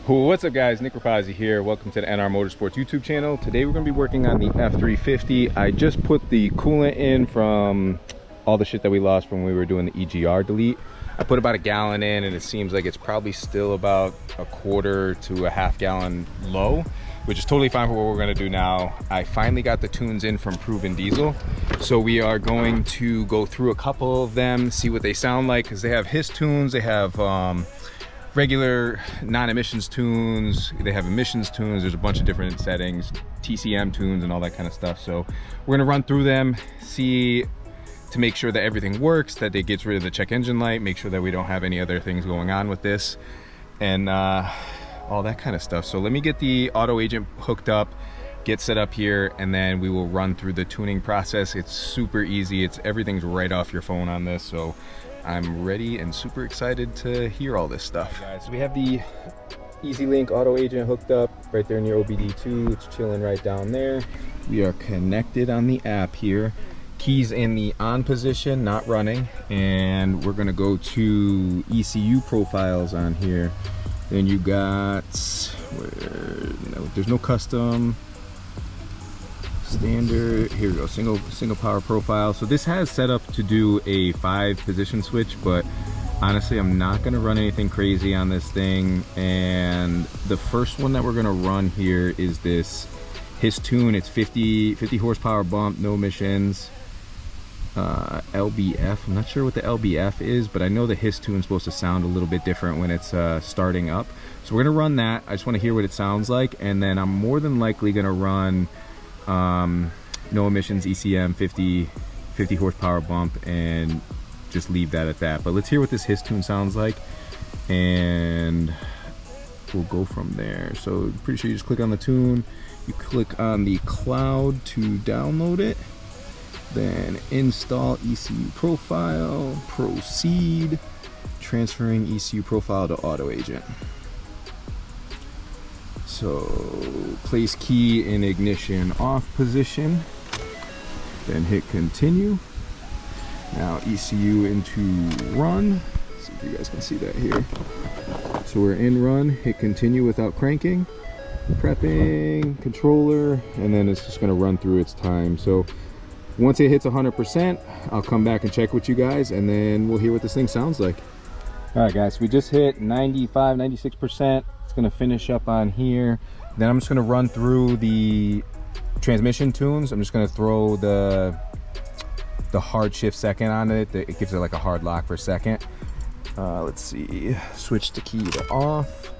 What's up guys, Nick Rapazzi here. Welcome to the NR Motorsports YouTube channel. Today we're going to be working on the F350. I just put the coolant in from all the shit that we lost from when we were doing the EGR delete. I put about a gallon in and it seems like it's probably still about a quarter to a half gallon low, which is totally fine for what we're going to do now. I finally got the tunes in from Proven Diesel, so we are going to go through a couple of them, see what they sound like, because they have HISS tunes, they have regular non-emissions tunes, they have emissions tunes, there's a bunch of different settings, TCM tunes and all that kind of stuff. So we're gonna run through them, see to make sure that everything works, that it gets rid of the check engine light, make sure that we don't have any other things going on with this, and all that kind of stuff. So let me get the auto agent hooked up, get set up here, and then we will run through the tuning process. It's super easy, everything's right off your phone on this, so I'm ready and super excited to hear all this stuff. Guys, we have the EasyLink auto agent hooked up right there in your OBD2. It's chilling right down there. We are connected on the app here. Keys in the on position, not running, and we're gonna go to ECU profiles on here. Then you got there's no custom, standard, here we go, single power profile. So this has set up to do a 5-position switch, but honestly I'm not going to run anything crazy on this thing. And the first one that we're going to run here is this HISS tune. It's 50 horsepower bump, no emissions, LBF. I'm not sure what the LBF is, but I know the HISS tune is supposed to sound a little bit different when it's starting up. So we're going to run that. I just want to hear what it sounds like, and then I'm more than likely going to run no emissions ECM 50 horsepower bump and just leave that at that. But let's hear what this HISS tune sounds like and we'll go from there. So pretty sure you just click on the tune, you click on the cloud to download it, then install ECU profile, proceed, transferring ECU profile to auto agent. So place key in ignition off position, then hit continue. Now ECU into run. Let's see if you guys can see that here. So we're in run, hit continue without cranking, prepping, controller, and then it's just gonna run through its time. So once it hits 100%, I'll come back and check with you guys, and then we'll hear what this thing sounds like. All right guys, we just hit 95, 96%. Gonna finish up on here, then I'm just gonna run through the transmission tunes. I'm just gonna throw the hard shift second on it. It gives it like a hard lock for a second. Let's see, switch the key to off,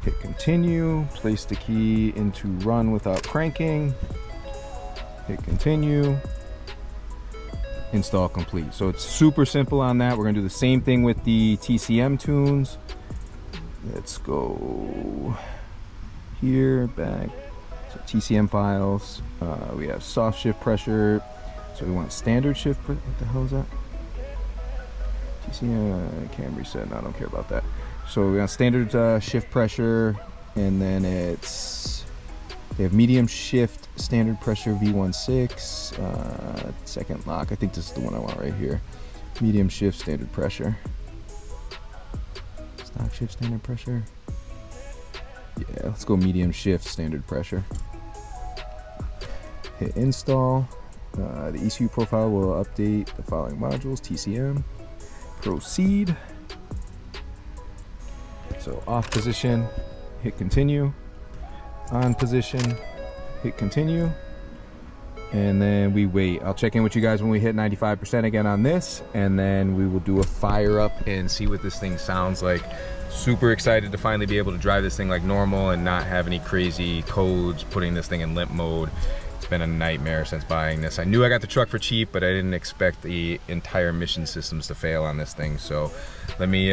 hit continue, place the key into run without cranking, hit continue, install complete. So it's super simple on that. We're gonna do the same thing with the TCM tunes. Let's go here, back, so TCM files. We have soft shift pressure, so we want standard shift, what the hell is that? TCM, cam reset, no, I don't care about that. So we got standard shift pressure, and then they have medium shift standard pressure V16, second lock. I think this is the one I want right here. Medium shift standard pressure. Stock shift standard pressure. Yeah, let's go medium shift standard pressure. Hit install. The ECU profile will update the following modules. TCM. Proceed. So off position, hit continue. On position, hit continue. And then we wait. I'll check in with you guys when we hit 95% again on this, and then we will do a fire up and see what this thing sounds like. Super excited to finally be able to drive this thing like normal and not have any crazy codes putting this thing in limp mode. It's been a nightmare since buying this. I knew I got the truck for cheap, but I didn't expect the entire emission systems to fail on this thing. So let me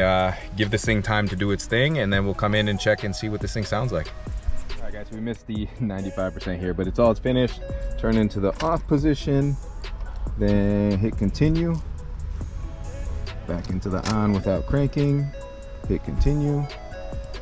give this thing time to do its thing, and then we'll come in and check and see what this thing sounds like. All right guys, we missed the 95% here, but it's finished. Turn into the off position, then hit continue, back into the on without cranking, hit continue,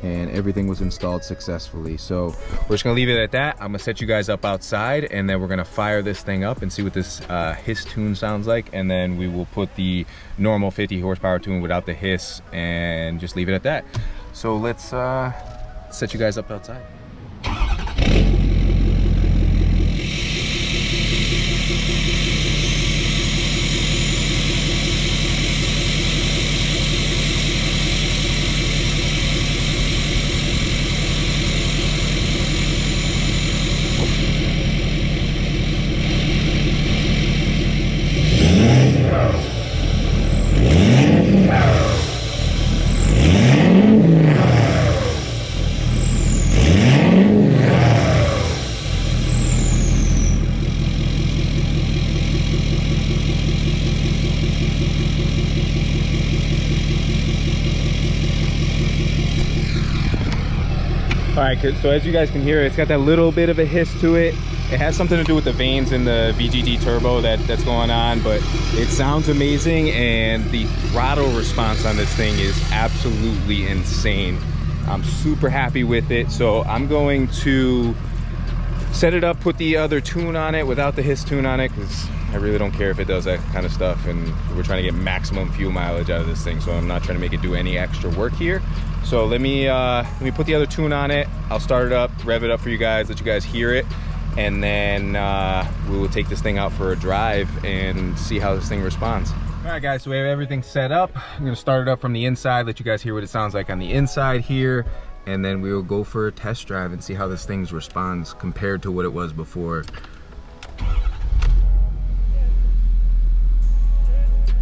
and everything was installed successfully. So we're just gonna leave it at that. I'm gonna set you guys up outside, and then we're gonna fire this thing up and see what this HISS tune sounds like, and then we will put the normal 50 horsepower tune without the HISS and just leave it at that. So let's set you guys up outside. All right, so as you guys can hear, it's got that little bit of a hiss to it. It has something to do with the vanes in the VGT turbo that's going on, but it sounds amazing, and the throttle response on this thing is absolutely insane. I'm super happy with it, so I'm going to set it up, put the other tune on it without the hiss tune on it, because I really don't care if it does that kind of stuff, and we're trying to get maximum fuel mileage out of this thing, so I'm not trying to make it do any extra work here. So let me put the other tune on it. I'll start it up, rev it up for you guys, let you guys hear it, and then we will take this thing out for a drive and see how this thing responds. All right, guys, so we have everything set up. I'm gonna start it up from the inside, let you guys hear what it sounds like on the inside here, and then we will go for a test drive and see how this thing responds compared to what it was before.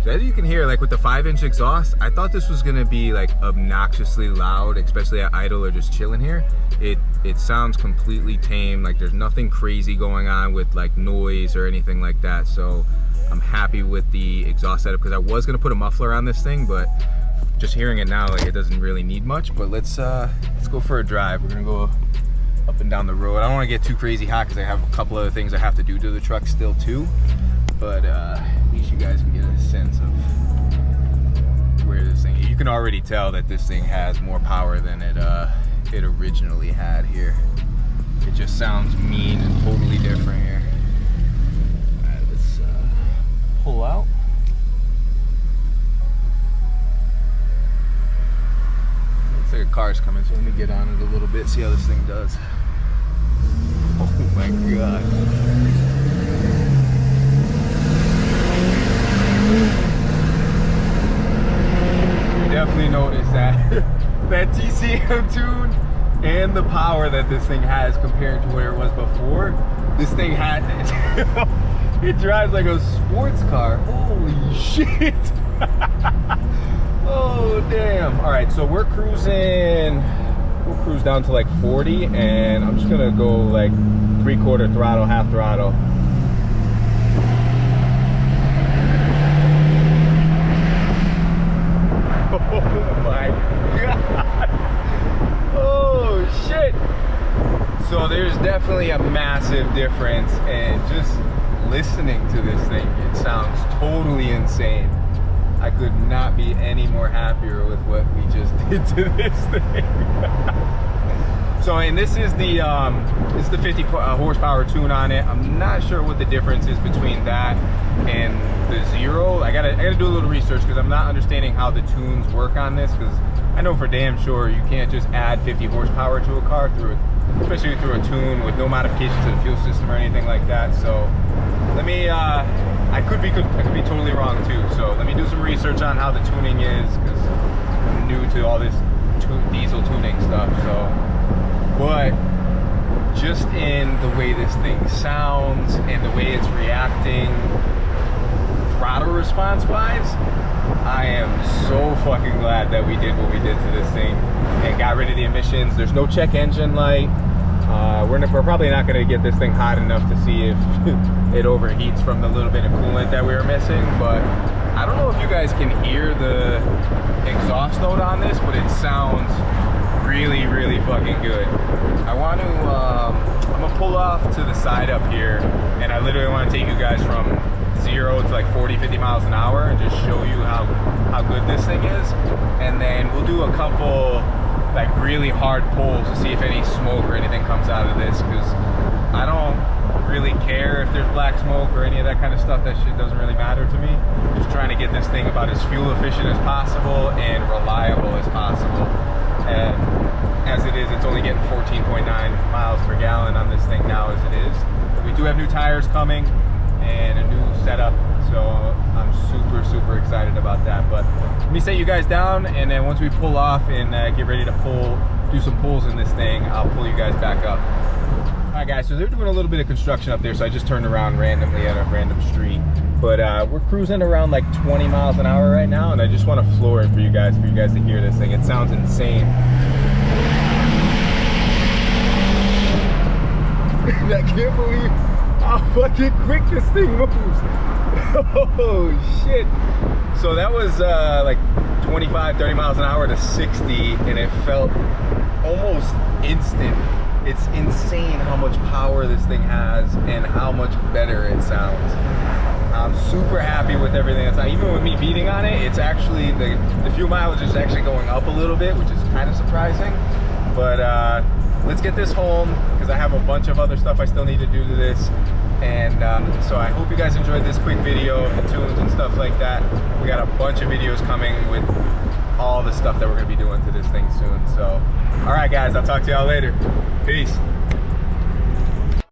So as you can hear, like with the 5-inch exhaust, I thought this was gonna be like obnoxiously loud, especially at idle or just chilling here. It sounds completely tame, like there's nothing crazy going on with like noise or anything like that. So I'm happy with the exhaust setup, because I was gonna put a muffler on this thing, but just hearing it now, like it doesn't really need much. But let's go for a drive. We're gonna go up and down the road. I don't wanna get too crazy hot because I have a couple other things I have to do to the truck still too. But at least you guys can get a sense of where this thing, you can already tell that this thing has more power than it originally had here. It just sounds mean and totally different here. All right, let's pull out. Looks like a car's coming, so let me get on it a little bit, see how this thing does. Oh my God. You definitely notice that that TCM tune and the power that this thing has compared to where it was before. This thing had it drives like a sports car. Holy shit. Oh damn. All right, so we'll cruise down to like 40, and I'm just gonna go like 3/4 throttle, half throttle. Oh my God. Oh shit. So there's definitely a massive difference, and just listening to this thing, it sounds totally insane. I could not be any more happier with what we just did to this thing. So, and this is the 50 horsepower tune on it. I'm not sure what the difference is between that and the Zero. I gotta do a little research, because I'm not understanding how the tunes work on this, because I know for damn sure you can't just add 50 horsepower to a car especially through a tune with no modifications to the fuel system or anything like that. So let me I could be totally wrong too, so let me do some research on how the tuning is, because I'm new to all this diesel tuning stuff. So, but just in the way this thing sounds and the way it's reacting throttle response wise, I am so fucking glad that we did what we did to this thing and got rid of the emissions. There's no check engine light. We're probably not going to get this thing hot enough to see if it overheats from the little bit of coolant that we were missing, but I don't know if you guys can hear the exhaust note on this, but it sounds really, really fucking good. I want to, I'm gonna pull off to the side up here, and I literally want to take you guys from 0 to like 40-50 miles an hour and just show you how good this thing is, and then we'll do a couple like really hard pulls to see if any smoke or anything comes out of this, because I don't really care if there's black smoke or any of that kind of stuff. That shit doesn't really matter to me. Just trying to get this thing about as fuel efficient as possible and reliable as possible. And as it is, it's only getting 14.9 miles per gallon on this thing now as it is. But we do have new tires coming and a new setup, so I'm super excited about that. But let me set you guys down, and then once we pull off and get ready to do some pulls in this thing, I'll pull you guys back up. All right guys, so they're doing a little bit of construction up there, so I just turned around randomly at a random street. But we're cruising around like 20 miles an hour right now, and I just want to floor it for you guys to hear this thing. It sounds insane. I can't believe how fucking quick this thing moves. Oh shit. So that was like 25-30 miles an hour to 60, and it felt almost instant. It's insane how much power this thing has and how much better it sounds. I'm super happy with everything that's on. Even with me beating on it, it's actually, the fuel mileage is actually going up a little bit, which is kind of surprising. But let's get this home, because I have a bunch of other stuff I still need to do to this. And so I hope you guys enjoyed this quick video of the tunes and stuff like that. We got a bunch of videos coming with all the stuff that we're going to be doing to this thing soon. So, all right guys, I'll talk to y'all later. Peace.